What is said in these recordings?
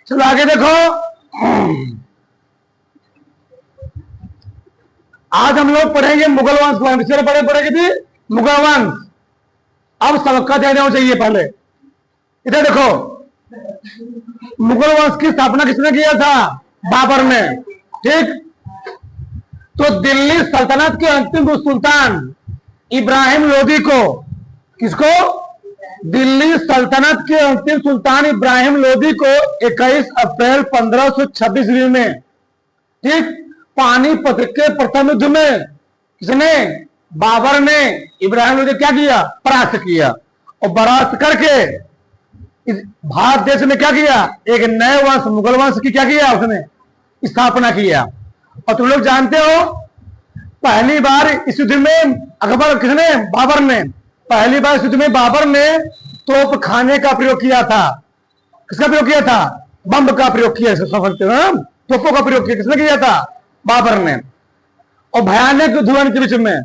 चलो आगे देखो। आज हम लोग पढ़ेंगे मुगल वंश के बारे में। पढ़ेंगे थी मुगल वंश। अब सबका ध्यान देना चाहिए। पहले इधर देखो, मुगल वंश की स्थापना किसने किया था? बाबर ने। ठीक। तो दिल्ली सल्तनत के अंतिम सुल्तान इब्राहिम लोदी को, किसको? दिल्ली सल्तनत के अंतिम सुल्तान इब्राहिम लोदी को 21 अप्रैल 1526 ईस्वी में, ठीक, पानीपत के प्रथम युद्ध में किसने? बाबर ने इब्राहिम लोदी क्या किया? परास्त किया। और परास्त करके इस भारत देश में क्या किया? एक नए वंश मुगल वंश की क्या किया? उसने स्थापना किया। और तुम लोग जानते हो पहली बार इस युद्ध में अकबर किसने? बाबर ने। पहली बार इस युद्ध में बाबर ने तोप खाने का प्रयोग किया था। किसका प्रयोग किया था? बम का प्रयोग किया। समझते हो? तोपों का प्रयोग किया। किसने किया था? बाबर ने। और भयानक युद्ध हुआ इनके बीच में।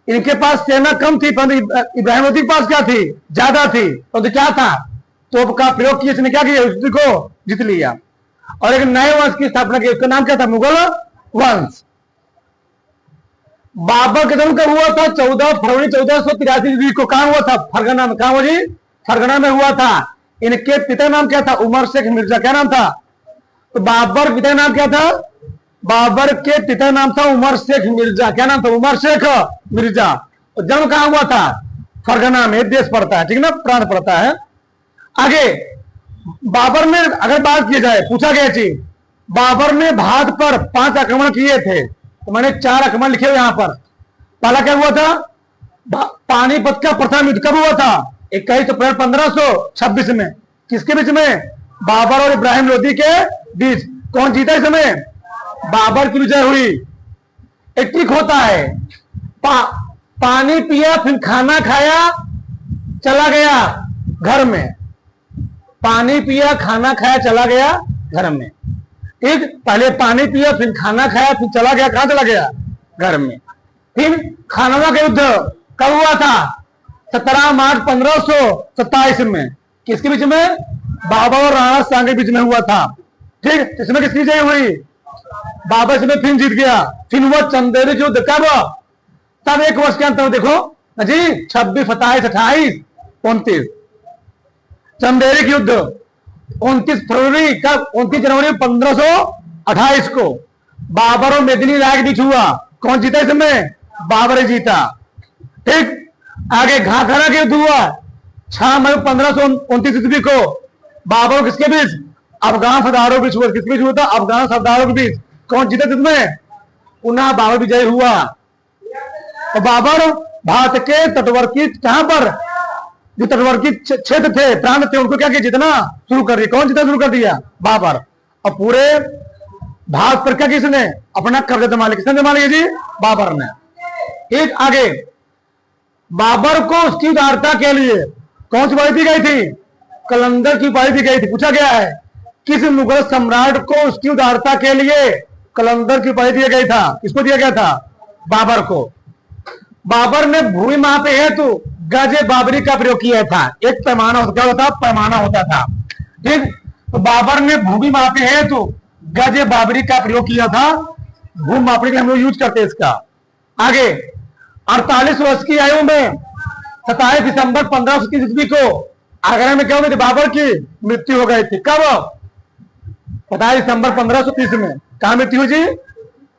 इनके पास सेना कम थी, परंतु इब्राहिम लोदी के पास क्या थी? ज्यादा थी। तो क्या था? तोप का प्रयोग किया। इसने क्या किया? युद्ध को जीत लिया और एक नए वंश की स्थापना की। उसका नाम क्या था? मुगल वंश। बाबर का जन्म कब हुआ था? 14 फरवरी 1483 ईस्वी को। कहां हुआ था? फरगना में। कहां हुआ जी? फरगना में हुआ था। इनके पिता नाम क्या था? उमर शेख मिर्जा। क्या नाम था? तो बाबर पिता नाम क्या था? बाबर के पिता नाम था उमर शेख मिर्जा। क्या नाम था? उमर शेख मिर्जा। और जन्म कहां हुआ था? फरगना में। देश पड़ता है, ठीक ना, प्रांत पड़ता है। आगे बाबर ने, अगर बात की जाए, पूछा गया चीज, बाबर ने भारत पर 5 आक्रमण किए थे। तो मैंने 4 आक्रमण लिखे हुए यहां पर। पहला क्या हुआ था? पानीपत का प्रथम युद्ध कब हुआ था? 21 अप्रैल 1526 में। किसके बीच में? बाबर और इब्राहिम लोदी के बीच। कौन जीता इस समय? बाबर की विजय हुई। एक ट्रिक होता है, पानी पिया फिर खाना खाया, चला गया घर में। पानी पिया, खाना खाया, चला गया घर में। ठीक। पहले पानी पिया, फिर खाना खाया, फिर चला गया। कहां चला गया? घर में। फिर खानवा का युद्ध कब हुआ था? 17 मार्च 1527 में। किसके बीच में? बाबर और राणा सांग के बीच में हुआ था। ठीक। इसमें किसकी विजय हुई? बाबर इसमें फिर जीत गया। फिर हुआ चंदेरी युद्ध। कब? तब 1 वर्ष के अंतर देखो जी, 26, 27, 28, 29। चंदेरी युद्ध 29 फरवरी, कब? 29 जनवरी 1528 को बाबर और मेदिनी राय के बीच हुआ। कौन जीता इसमें? बाबर जीता। ठीक। आगे घाघरा के युद्ध हुआ 6 मई 1529 ईस्वी को। बाबर किसके बीच? अफगान सरदारों के बीच हुआ। किसके बीच हुआ था? अफगान सरदारों के बीच। कौन जीता इसमें? पुनः बाबर विजय हुआ। और बाबर भारत के तटवर्ती, कहां पर जो तटवर्ती क्षेत्र थे, प्रांत थे, उनको क्या किया? जीतना शुरू कर दिया। कौन जीतना शुरू कर दिया? बाबर। और पूरे भारत पर क्या किसने? अपना कब्जा जमा लिया। किसने जमा लिया जी? बाबर ने। एक आगे बाबर को उसकी उदारता के लिए कौन सी उपाधि दी गई थी? कलंदर की उपाधि दी गई थी। पूछा गया है किस मुगल सम्राट को उसकी उदारता के लिए कलंदर की उपाधि दिया गया था? किसको दिया गया था? बाबर को। बाबर ने भूमि माप हेतु गज बाबरी का प्रयोग किया था। एक पैमाना क्या होता? पैमाना होता था। ठीक। तो बाबर ने भूमि माप हेतु गज बाबरी का प्रयोग किया था। भूमि मापने के लिए हम लोग यूज करते हैं इसका। आगे 48 वर्ष की आयु में 27 दिसंबर 1530 ईस्वी को आगरा में क्या हो गई थी? बाबर की मृत्यु हो गई थी। कब? 27 दिसंबर 1530 में। कहा मृत्यु हुई जी?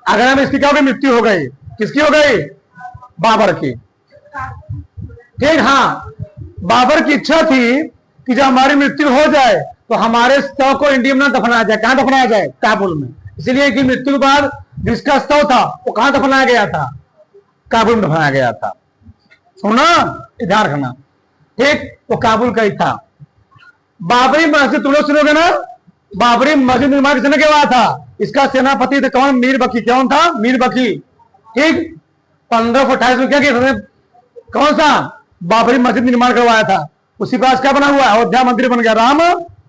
आगरा में। इसकी क्या हो गई? मृत्यु हो गई। किसकी हो गई? बाबर की। ठीक। हाँ, बाबर की इच्छा थी कि जब हमारी मृत्यु हो जाए तो हमारे शव को इंडिया में दफनाया जाए। कहां दफनाया जाए? काबुल में। इसलिए कि मृत्यु के बाद जिसका शव था वो कहां दफनाया गया था? काबुल में दफनाया गया था। सुना, ध्यान रखना। ठीक। वो काबुल का ही था। बाबरी मस्जिद तुम लोग सुनोगे ना? बाबरी मस्जिद निर्माण किसने करवाया था? इसका सेनापति था कौन? मीर बकी। कौन था? मीर बकी। ठीक। 1528 में क्या किया? कौन सा? बाबरी मस्जिद निर्माण करवाया था। उसी पास क्या बना हुआ? अयोध्या मंदिर बन गया, राम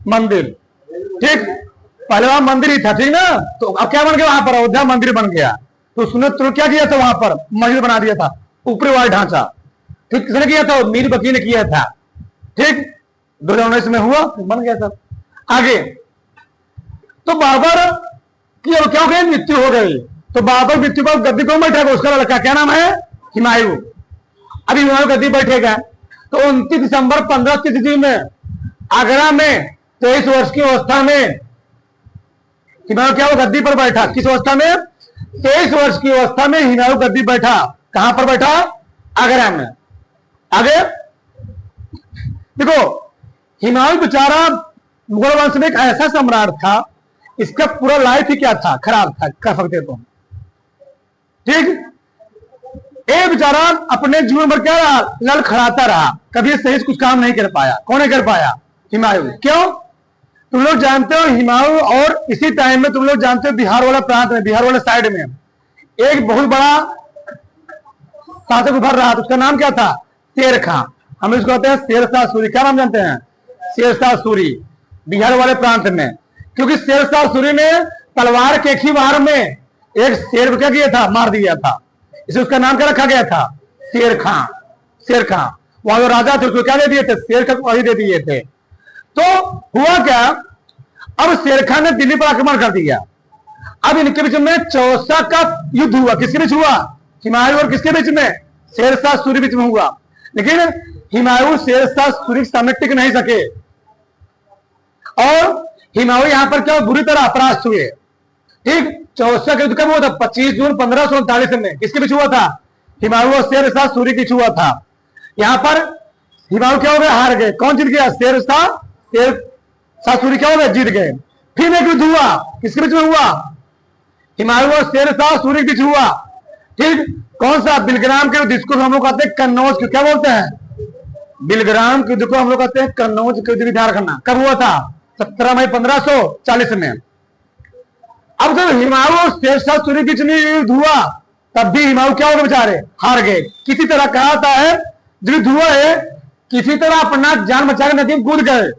मंदिर। ठीक। पहले वहां मंदिर ही था, ठीक ना। तो अब क्या बन गया? वहां पर अयोध्या मंदिर बन गया। तो उसने तो क्या किया था? वहां पर मस्जिद बना दिया था, ऊपरी वाला ढांचा। ठीक। किसने किया था? मीर बकी ने किया था। ठीक। 2019 में हुआ, बन गया था। आगे तो बाबर की अब क्या हो गई, मृत्यु हो गई। तो बाबर मृत्यु पर गद्दी कौन बैठेगा, उसका लड़का, क्या नाम है, हुमायूं। अभी हुमायूं गद्दी बैठेगा तो 29 दिसंबर 1530 ईस्वी में आगरा में 23 वर्ष की अवस्था में हुमायूं क्या वो गद्दी पर बैठा। किस अवस्था में, 23 वर्ष की अवस्था में हुमायूं गद्दी बैठा। कहां पर बैठा, आगरा में। आगे देखो, हुमायूं बेचारा मुगल वंश में एक ऐसा सम्राट था, इसका पूरा लाइफ ही क्या था, खराब था, कह सकते तुम। ठीक, ये बेचारा अपने जीवन भर क्या रहा, लड़खड़ाता रहा, कभी सही से कुछ काम नहीं कर पाया। कौन नहीं कर पाया, हुमायूं। क्यों, तुम लोग जानते हो हुमायूं, और इसी टाइम में तुम लोग जानते हो बिहार वाला प्रांत में, बिहार वाले साइड में एक बहुत बड़ा शासक उभर रहा था, उसका नाम क्या था, शेर खां। हम इसको कहते हैं शेरशाह सूरी। क्या नाम जानते हैं, शेरशाह सूरी, बिहार वाले प्रांत में। क्योंकि शेरशाह सूरी ने तलवार के ही वार में एक शेर को क्या किया था, मार दिया था, इसे उसका नाम क्या रखा गया था, शेर खां। शेर खां वहां जो राजा थे उसको क्या दे दिए थे, शेर का उपाधि दे दिए थे। तो हुआ क्या, अब शेर खान ने दिल्ली पर आक्रमण कर दिया। अब इनके बीच में चौसा का युद्ध हुआ। किसके बीच हुआ, हुमायूं और किसके बीच में, शेरशाह सूरी बीच में हुआ। लेकिन हुमायूं शेरशाह सूरी के सामने टिक नहीं सके और हुमायूं यहां पर क्या बुरी तरह परास्त हुए। ठीक, चौसा का युद्ध कब हुआ था, 25 जून 1539 में। किसके बीच हुआ था, हुमायूं और शेरशाह सूरी के बीच हुआ था। यहां पर हुमायूं क्या हो गया, हार गए। कौन जीत गया, शेरशाह सूरी क्या हो गए, जीत गए। फिर एक युद्ध हुआ, किसके बीच में हुआ, हुमायूं और शेरशाह सूरी के बीच हुआ। ठीक, कौन सा, बिलग्राम के युद्ध, जिसको हम लोग कहते हैं कन्नौज के, क्या बोलते हैं, बिलग्राम के युद्ध को हम लोग कहते हैं कन्नौज के युद्ध। ध्यान रखना कब हुआ था, 17 मई 1540 में। अब जब हुमायूं और शेरशाह सूरी के बीच में युद्ध हुआ, तब भी हुमायूं क्या हो गए, बेचारे हार गए। किसी तरह कहा था है, जो युद्ध हुआ है, किसी तरह अपना जान बचा के नदी में कूद गए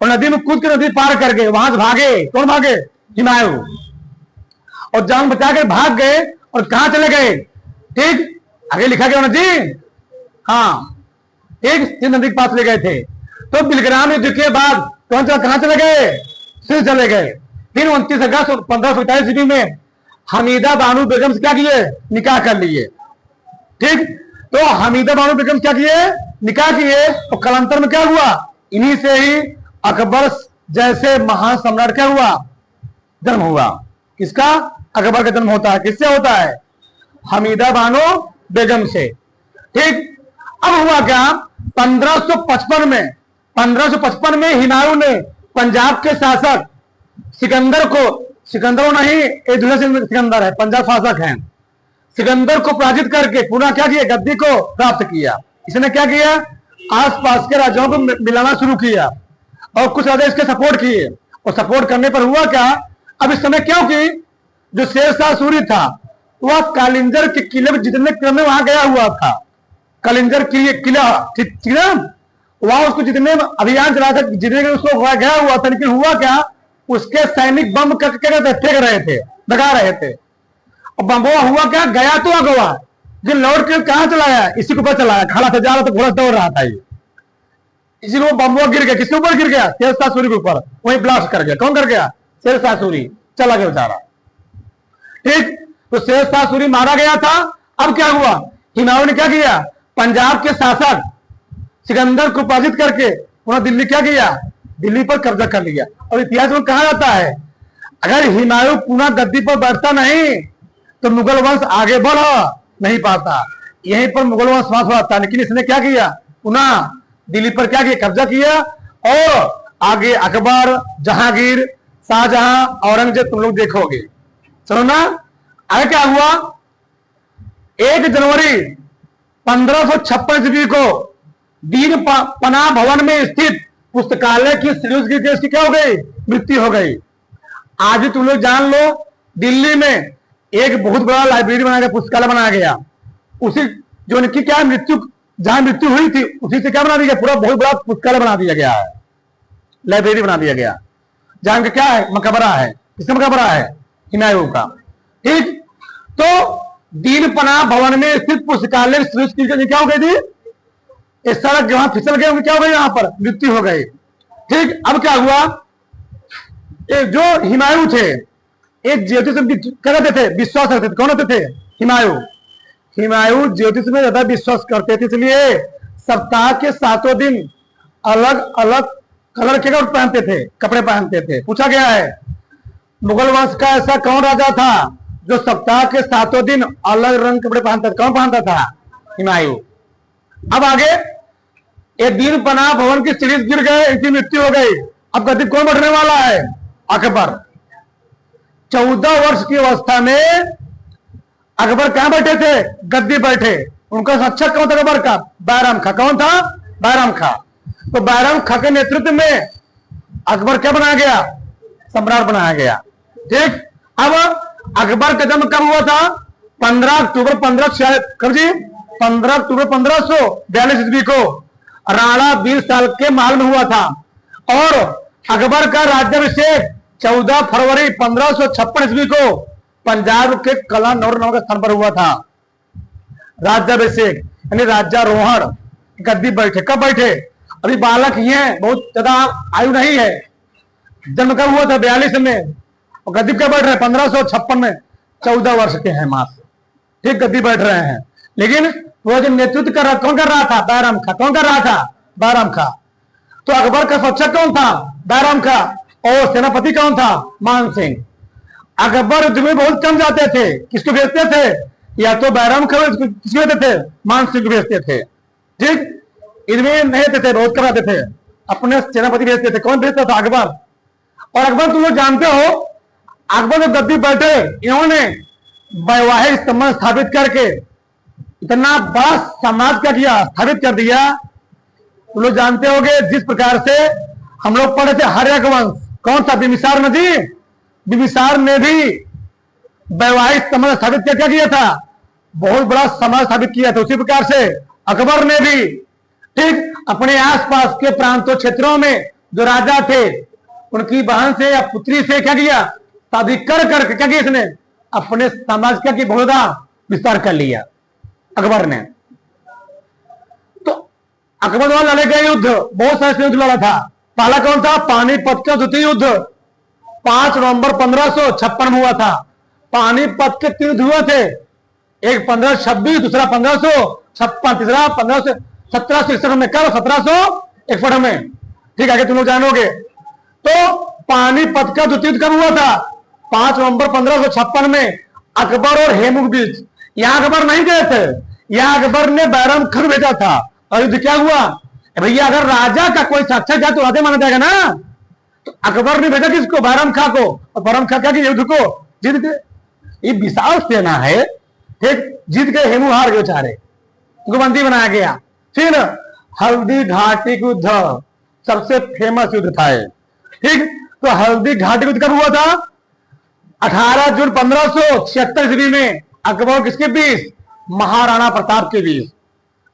और नदी में कूद के नदी पार कर गए। वहां से भागे, कौन भागे, हुमायूं, और जान बचा के भाग गए। और कहां चले गए, ठीक, आगे लिखा गया नदी, हाँ, एक सिंध नदी के पास ले गए थे। तो बिलग्राम युद्ध के बाद कौन चला, कहां चले गए, सिंध चले गए। फिर 29 अगस्त 1547 ईस्वी में हमीदा बानो बेगम से क्या किए, निकाह कर लिए। ठीक, तो हमीदा बानो बेगम क्या किए, निकाह किए। तो कालांतर में क्या हुआ, इन्हीं से ही अकबर जैसे महान सम्राट क्या हुआ, जन्म हुआ। किसका, अकबर का जन्म होता है, किससे होता है, हमीदा बानो बेगम से। ठीक, अब हुआ क्या, 1555 में हुमायूं ने पंजाब के शासक सिकंदर को, सिकंदर नहीं, एक दूसरे सिकंदर है, पंजाब शासक हैं, सिकंदर को पराजित करके पुनः क्या किया, गद्दी को प्राप्त किया। इसने क्या किया, आसपास के राज्यों को मिलाना शुरू किया और कुछ राजा इसके सपोर्ट किए। और सपोर्ट करने पर हुआ क्या, अब इस समय क्यों की जो शेरशाह सूरी था वह कालिंजर के किले में जितने क्रम में वहां गया हुआ था, कालिंजर किला, ठीक ना, वहां उसको जितने अभियान चला था, जितने उसको गया हुआ था। लेकिन हुआ क्या, उसके सैनिक बम फेंक रहे थे, लगा रहे थे। और बम्बोआ हुआ क्या, गया तो अगवा, जो लौट के कहां चलाया, इसी के ऊपर चलाया, खड़ा था, जा रहा था, घोड़ा दौड़ रहा था ये, इसी को बम्बोआ गिर गया। किसके ऊपर गिर गया, शेरशाह सूरी के ऊपर, वही ब्लास्ट कर गया। कौन कर गया, शेरशाह सूरी, चला गया बेचारा। ठीक, तो शेरशाह सूरी मारा गया था। अब क्या हुआ, हुमायूं ने क्या किया, पंजाब के शासक सिकंदर को पराजित करके उन्होंने दिल्ली क्या किया, दिल्ली पर कब्जा कर लिया। और इतिहास में कहा जाता है, अगर हुमायूं पुनः गद्दी पर बैठता नहीं तो मुगल वंश आगे बढ़ नहीं पाता, यहीं पर मुगल वंश समाप्त हो जाता। लेकिन इसने क्या किया, पुनः दिल्ली पर क्या किया, कब्जा किया। और आगे अकबर, जहांगीर, शाहजहां, औरंगजेब, तुम लोग देखोगे। चलो ना, आगे क्या हुआ, 1 जनवरी 1556 ईस्वी को दीन पनाह भवन में स्थित पुस्तकालय की केस की क्या हो गई, मृत्यु हो गई। आज भी तुम लोग जान लो, दिल्ली में एक बहुत बड़ा लाइब्रेरी बनाया गया, पुस्तकालय बनाया गया। उसी जो उनकी क्या मृत्यु, जहां मृत्यु हुई थी उसी से क्या बना दिया, पूरा बहुत बड़ा पुस्तकालय बना दिया गया है, लाइब्रेरी बना दिया गया, जहां का क्या है, मकबरा है। किसका मकबरा है, हुमायूं का। ठीक, तो दीन पनाह भवन में स्थित पुस्तकालय क्या हो गई थी, इस सड़क जहां फिसल गए, क्या हो गई, यहां पर मृत्यु हो गई। ठीक, अब क्या हुआ, ये जो हिमायू थे, एक ज्योतिष क्या कहते थे, विश्वास रखते थे। कौन होते थे? हिमायू। हिमायू ज्योतिष में ज्यादा विश्वास करते थे, इसलिए सप्ताह के 7 दिन अलग अलग कलर के पहनते थे, कपड़े पहनते थे। पूछा गया है मुगल वंश का ऐसा कौन राजा था जो सप्ताह के 7 दिन अलग रंग कपड़े पहनता था? कौन पहनता था? हिमायू। अब आगे, एक दिन पनाह भवन की सीढ़ी गिर गए, इनकी मृत्यु हो गई। अब गद्दी कौन बैठने वाला है? अकबर। 14 वर्ष की अवस्था में अकबर कहां बैठे थे? गद्दी बैठे। उनका शिक्षक कौन था अकबर का? बैराम खां। कौन था? बैराम खां। तो बैराम खां के नेतृत्व में अकबर क्या बनाया गया? सम्राट बनाया गया। ठीक। अब अकबर का जन्म कब हुआ था? 15 अक्टूबर 1542 ईस्वी को राणा 20 साल के महल में हुआ था। और अकबर का राज्याभिषेक 14 फरवरी 1556 ईस्वी को पंजाब के कलानौर नामक स्थान पर हुआ था। राज्याभिषेक यानी राज्यारोहण। गद्दी बैठे। कब बैठे? अभी बालक ही हैं, बहुत ज्यादा आयु नहीं है। जन्म कब हुआ था? 42 में। और गद्दी कब बैठ रहे हैं? 1556 में। 14 वर्ष के हैं मात्र। ठीक, गद्दी बैठ रहे हैं। लेकिन वो जो नेतृत्व कर रहा, कौन कर रहा था? बैराम खां। कौन कर रहा था? बैराम खां। तो अकबर का शिक्षक कौन था? बैराम खां। और सेनापति कौन था? मान सिंह। अकबर युद्ध में बहुत कम जाते थे। किसको भेजते थे? या तो बैराम खां किसको भेजते थे? मान सिंह को भेजते थे। ठीक, इनमें नहीं थे, बहुत कराते थे, अपने सेनापति भेजते थे। कौन भेजता था? अकबर। और अकबर तुम लोग जानते हो, अकबर जो गद्दी बैठे, इन्होंने वैवाहिक संबंध स्थापित करके इतना बड़ा समाज क्या किया? स्थापित कर दिया। तुम लोग जानते होंगे जिस प्रकार से हम लोग पढ़े थे हर्यक वंश। कौन सा? बिम्बिसार ने जी। बिम्बिसार ने भी वैवाहिक संबंध स्थापित क्या किया था? बहुत बड़ा समाज स्थापित किया था। उसी प्रकार से अकबर ने भी ठीक अपने आसपास के प्रांतों क्षेत्रों में जो राजा थे उनकी बहन से या पुत्री से क्या किया? शादी कर करके क्या किया? इसने अपने समाज का बहुत विस्तार कर लिया अकबर ने। तो अकबर द्वारा लड़े गए युद्ध, बहुत सारे युद्ध लड़ा था। पहला कौन था? पानीपत का द्वितीय युद्ध 5 नवंबर 1556 में हुआ था। पानीपत के 3 युद्ध हुए थे, एक 1526, दूसरा 1556, तीसरा 1761 में। कब? 1761 में। ठीक, आगे तुम लोग जानोगे। तो पानीपत का द्वितीय युद्ध कब हुआ था? 5 नवंबर 1556 में अकबर और हेमू के बीच। यहां अकबर नहीं गए थे, यहां अकबर ने बैराम खां को भेजा था। और युद्ध क्या हुआ? भैया अगर राजा का कोई साक्षात जाए तो राजा माना जाएगा ना। तो अकबर ने भेजा किसको? बैराम खां को। और बैराम खां क्या युद्ध को जीत गए। ये विशाल सेना है। ठीक, जीत गए। हेमू हार गए बेचारे, उनको बंदी बनाया गया। फिर हल्दी घाटी युद्ध सबसे फेमस युद्ध था। ठीक, तो हल्दी घाटी युद्ध कब हुआ था? 18 जून 1576 ईस्वी में अकबर किसके बीच? महाराणा प्रताप के बीच।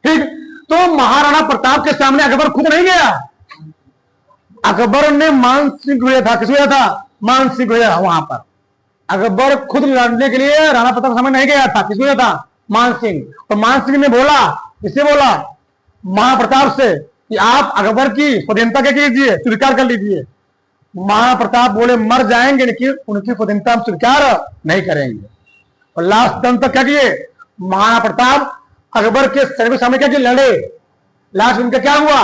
ठीक, तो महाराणा प्रताप के सामने अकबर खुद नहीं गया। अकबर ने मान सिंह को भेजा था। किसको भेजा था? मान सिंह को भेजा। वहां पर अकबर खुद लड़ने के लिए राणा प्रताप के सामने नहीं गया था। किसको भेजा था? मान सिंह। तो मान सिंह ने बोला, किससे बोला? महाप्रताप से कि आप अकबर की स्वाधीनता क्या कीजिए? स्वीकार कर लीजिए। महाप्रताप बोले मर जाएंगे लेकिन उनकी स्वाधीनता हम स्वीकार नहीं करेंगे। और लास्ट दम तक क्या किए? महाराणा प्रताप अकबर के सैनिकों के सामने क्या किए? लड़े। लास्ट उनका क्या हुआ?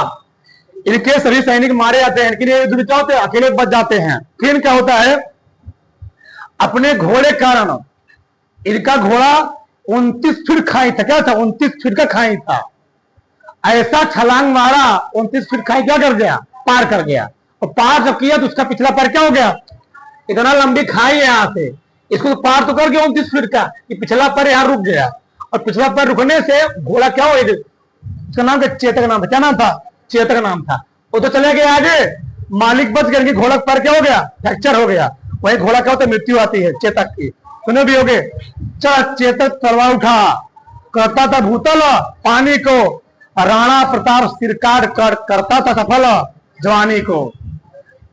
इनके सभी सैनिक मारे जाते हैं, इनके युद्ध क्या होते हैं? अकेले बच जाते हैं। फिर क्या होता है? अपने घोड़े कारण इनका घोड़ा 29 फीट खाई था। क्या था? 29 फीट का खाई था। ऐसा छलांग मारा, 29 फीट खाई क्या कर गया? पार कर गया। और पार जब किया तो उसका पिछला पैर क्या हो गया? इतना लंबी खाई है यहां से, इसको पार तो कर गया 29 फीट का, कि पिछला पैर यहां रुक गया। और पिछला पैर रुकने से घोड़ा क्या हो गया? उसका नाम क्या? चेतक नाम था। क्या नाम था? चेतक नाम था। वो तो चले गए आगे, मालिक बच गए, घोड़ा पैर क्या हो गया? फ्रैक्चर हो गया। वही घोड़ा क्या होता है? मृत्यु आती है चेतक की। सुने भी होगे। चेतक तलवार उठा, करता था भूतल पानी को, राणा प्रताप सिर काट कर करता था सफल जवानी को।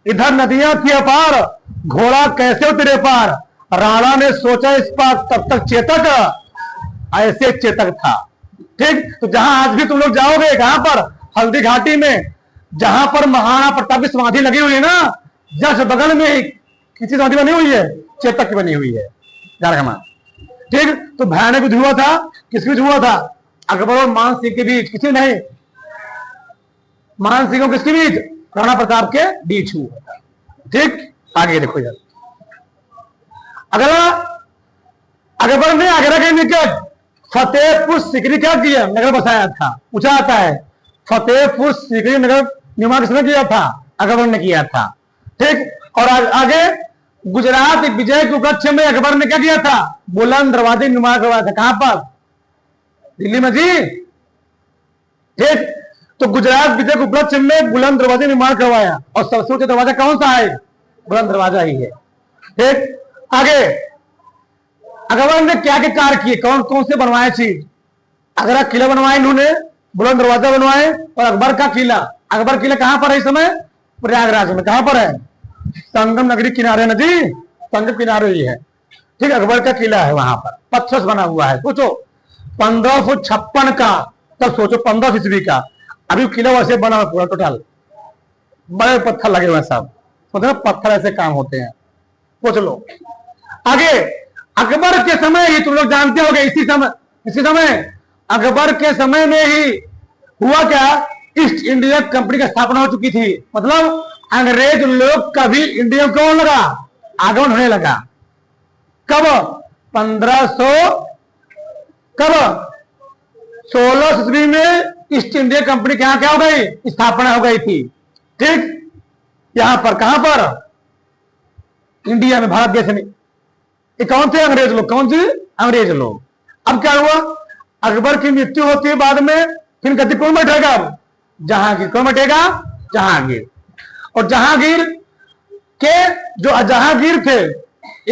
इधर नदियां थी अपार, घोड़ा कैसे उतरे पार, राणा ने सोचा इस पार, तब तक चेतक ऐसे चेतक था। ठीक, तो जहां आज भी तुम लोग जाओगे, कहां पर? हल्दी घाटी में, जहां पर महाराणा प्रताप की समाधि लगी हुई है ना, जस्ट बगल में किसी समाधि बनी हुई है? चेतक की बनी हुई है, झारखंड। ठीक, तो भयानक युद्ध हुआ था, किसके बीच हुआ था? अकबर और मान सिंह के बीच। किसी नहीं, मान सिंह और किसके बीच? राणा प्रताप के बीच हुआ था। ठीक, आगे देखो यार, अगला, अकबर ने आगरा के निकट फतेहपुर सीकरी क्या किया? नगर बसाया था। पूछा आता है, फतेहपुर सीकरी नगर निर्माण किसने किया था? अकबर ने किया था। ठीक, और आगे गुजरात विजय के उपलक्ष्य में अकबर ने क्या किया था? बुलंद दरवाजे निर्माण करवाया था। कहां पर? दिल्ली में जी। ठीक, तो गुजरात विजय के उपलक्ष्य में बुलंद दरवाजे निर्माण करवाया, और सबसे ऊंचा दरवाजा कौन सा है? बुलंद दरवाजा ही है। ठीक, आगे अकबर ने क्या क्या कार्य किए, कौन कौन से बनवाए चीज? आगरा किला बनवाए इन्होंने, बुलंद दरवाजा बनवाए, और अकबर का किला। अकबर किला कहां पर है इस समय? प्रयागराज में। कहां पर है? संगम नगरी किनारे, नदी संगम किनारे ही है। ठीक, अकबर का किला है वहां पर, पत्थर से बना हुआ है। सोचो 1556 का, तब सोचो 15 ईस्वी का, अभी किला वैसे बना हुआ पूरा टोटल, बड़े पत्थर लगे हुए सब। सोचो पत्थर ऐसे काम होते हैं। सोच लो आगे, अकबर के समय ही तुम लोग जानते होगे, इसी समय अकबर के समय में ही हुआ क्या? ईस्ट इंडिया कंपनी की स्थापना हो चुकी थी। मतलब अंग्रेज लोग का भी इंडिया को लगा, आगमन होने लगा। कब? 1500, कब? 16 ईस्वी में ईस्ट इंडिया कंपनी के यहां क्या हो गई? स्थापना हो गई थी। ठीक, यहां पर, कहां पर? इंडिया में, भारत देश में। ये कौन थे? अंग्रेज लोग। कौन थे? अंग्रेज लोग। अब क्या हुआ? अकबर की मृत्यु होती है बाद में, फिर गद्दी कौन बैठेगा? अब जहांगीर। कौन बैठेगा? जहांगीर। और जहांगीर के जो जहांगीर थे,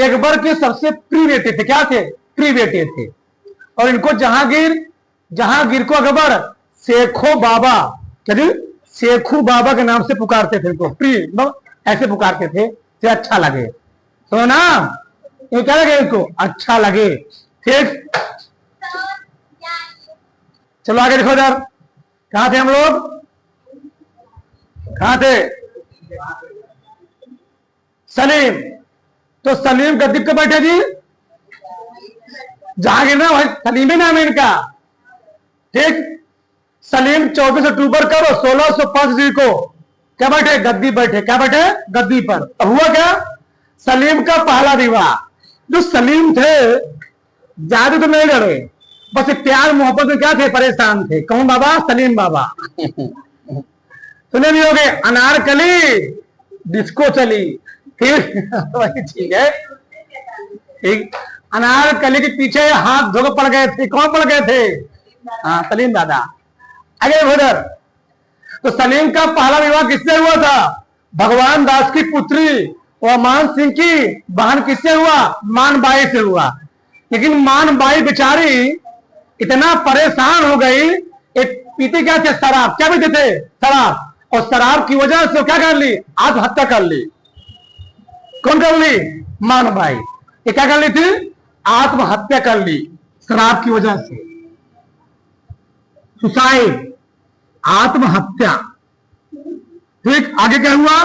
अकबर के सबसे प्रिय बेटे थे। क्या थे? प्रिय बेटे थे। और इनको जहांगीर को अकबर शेखो बाबा, क्या जी? शेखू बाबा के नाम से पुकारते थे। इनको प्रिय, ऐसे पुकारते थे, अच्छा लगे तो ना, ये क्या लगे इनको? अच्छा लगे। ठीक, चलो आगे देखो यार, कहां थे हम लोग? कहां थे? सलीम। तो सलीम गद्दी पे बैठे जी, जहांगीर ना, भाई सलीम ही नाम है इनका। ठीक, सलीम 24 अक्टूबर कब? 1605 को क्या बैठे? गद्दी बैठे। क्या बैठे? गद्दी पर। अब हुआ क्या? सलीम का पहला विवाह। जो सलीम थे ज्यादा तो नहीं लड़े, बस प्यार मोहब्बत में क्या थे? परेशान थे। कौन बाबा? सलीम बाबा। सुने नहीं होगे, अनारकली डिस्को चली। ठीक, वही ठीक है। ठीक, अनारकली के पीछे हाथ धोकर पड़ गए थे। कौन पड़ गए थे? हाँ, सलीम दादा। आगे उधर, तो सलीम का पहला विवाह किससे हुआ था? भगवान दास की पुत्री और मान सिंह की बहन किससे हुआ? मानबाई से हुआ। लेकिन मानबाई बेचारी इतना परेशान हो गई, एक पीते क्या थे? शराब। क्या पीते थे? शराब। और शराब की वजह से क्या कर ली? आत्महत्या कर ली। कौन कर ली? मानबाई। ये क्या कर ली थी? आत्महत्या कर ली, शराब की वजह से। सुसाइड, आत्महत्या। ठीक, आगे क्या हुआ?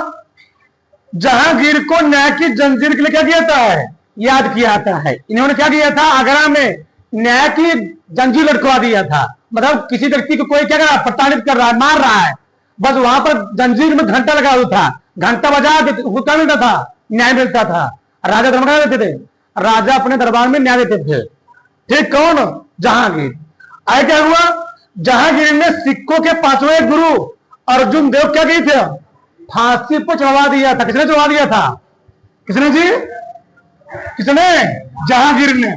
जहांगीर को न्याय की जंजीर के लिए क्या किया था? याद किया जाता है। इन्होंने क्या किया था? आगरा में न्याय की जंजीर लटकवा दिया था। मतलब किसी व्यक्ति को कोई क्या कर रहा है? प्रताड़ित कर रहा है, मार रहा है, बस वहां पर जंजीर में घंटा लगा हुआ था, घंटा बजा देते, उसको क्या मिलता था? न्याय मिलता था। राजा धर्म देते थे, राजा अपने दरबार में न्याय देते थे। ठीक, कौन? जहांगीर। आगे क्या हुआ? जहांगीर ने सिखों के 5वें गुरु अर्जुन देव क्या की थे? फांसी पर चढ़वा दिया था। किसने चढ़वा दिया था? किसने जी? किसने? जहांगीर ने।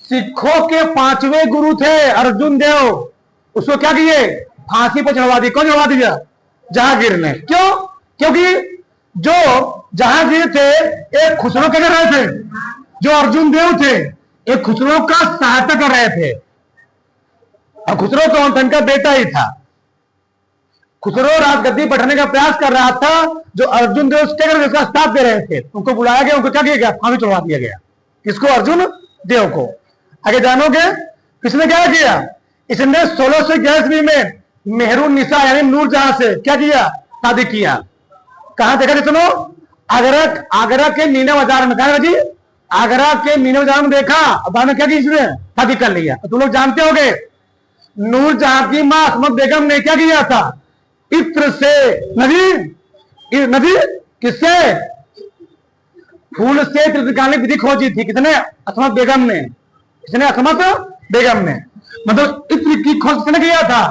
सिखों के 5वें गुरु थे अर्जुन देव, उसको क्या किए? फांसी पर चढ़वा दिया। कौन चढ़वा दिया? जहांगीर ने। क्यों? क्योंकि जो जहांगीर थे एक खुसरो क्या कर रहे थे? जो अर्जुन देव थे एक खुसरो का सहायता कर रहे थे। और खुसरो कौन था? इनका बेटा ही था। खुसरो राजगद्दी बैठाने का प्रयास कर रहा था, जो अर्जुन देव उसका साथ दे रहे थे। उनको बुलाया गया, उनको क्या किया गया? फांसी चढ़वा दिया गया। किसको? अर्जुन देव को। आगे जानोगे किसने क्या किया? इसने 1611 में मेहरू निशा यानी नूरजहां से क्या किया? शादी किया। कहां देखा थे? सुनो, आगरा आगरा के मीना बाजार में, कहा जी, आगरा के मीना बाजार में देखा, बाद में क्या की इसने शादी कर लिया। तो तुम लोग जानते होगे नूरजहां की मां असमत बेगम ने क्या किया था, इत्र से नदी, नदी किससे, फूल से इत्र निकालने की विधि खोजी थी। किसने, असमत बेगम ने, किसने, असमत बेगम ने, मतलब इत्र की खोज किसने किया था,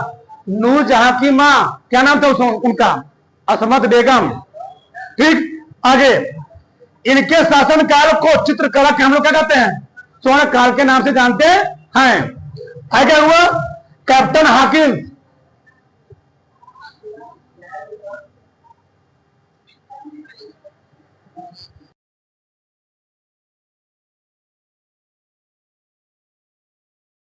नूरजहां की मां, क्या नाम था उनका, असमत बेगम। ठीक, आगे इनके शासनकाल को चित्रकला के हम लोग क्या कहते हैं, स्वर्ण काल के नाम से जानते हैं। आगे हुआ कैप्टन हाकिम,